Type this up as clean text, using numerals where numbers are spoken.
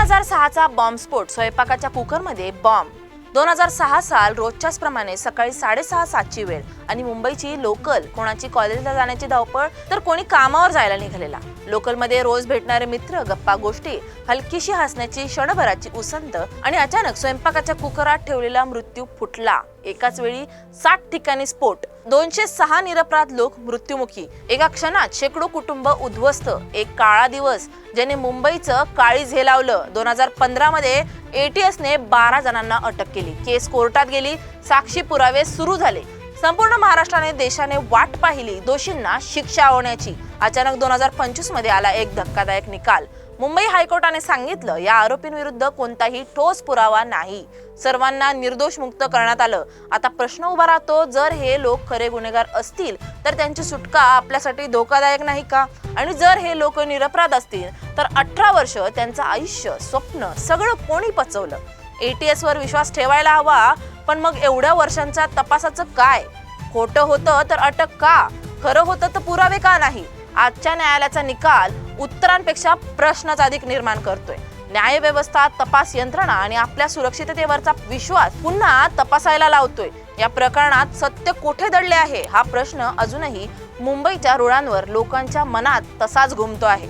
2006चा बॉम्बस्फोट, स्वयंपाकाच्या कुकरमध्ये बॉम्ब. 2006 साल रोजच्याच प्रमाणे सकाळी 6:30-7ची वेळ आणि मुंबईची लोकल, कोणाची कॉलेजला जाण्याची धावपळ तर कोणी कामावर जायला निघालेला. लोकलमध्ये रोज भेटणारे मित्र, गप्पा गोष्टी, हलकीशी हसण्याची क्षणभराची उसंत आणि अचानक स्वयंपाकाच्या कुकरात ठेवलेला मृत्यू फुटला. एकाच वेळी 60 ठिकाणी स्फोट, 206 निरपराध लोक मृत्युमुखी. एका क्षणात शेकडो कुटुंब उद्ध्वस्त. एक काळा दिवस ज्याने मुंबईचं काळीज हेलावलं. 2015 मध्ये ATSने 12 जणांना अटक केली. केस कोर्टात गेली, साक्षी पुरावे सुरू झाले. संपूर्ण महाराष्ट्राने, देशाने वाट पाहिली दोषींना शिक्षा होण्याची. अचानक 2025 मध्ये आला एक धक्कादायक निकाल. मुंबई हायकोर्टाने सांगितलं, या आरोपींविरुद्ध कोणताही ठोस पुरावा नाही, सर्वांना निर्दोष मुक्त करण्यात आलं. आता प्रश्न उभा राहतो, जर हे लोक खरे गुन्हेगार असतील तर त्यांची सुटका आपल्यासाठी धोकादायक नाही का? आणि जर हे लोक निरपराध असतील तर 18 वर्ष त्यांचं आयुष्य, स्वप्न सगळं कोणी पचवलं? ATS वर विश्वास ठेवायला हवा, पण मग एवढ्या वर्षांच्या तपासाचं काय? खोटं होतं तर अटक का? खरं होतं तर पुरावे का नाही? आजच्या न्यायालयाचा निकाल उत्तरांपेक्षा प्रश्नच अधिक निर्माण करतोय. न्यायव्यवस्था, तपास यंत्रणा आणि आपल्या सुरक्षिततेवरचा विश्वास पुन्हा तपासायला लावतोय. या प्रकरणात सत्य कोठे दडले आहे हा प्रश्न अजूनही मुंबईच्या रुळांवर लोकांच्या मनात तसाच घुमतो आहे.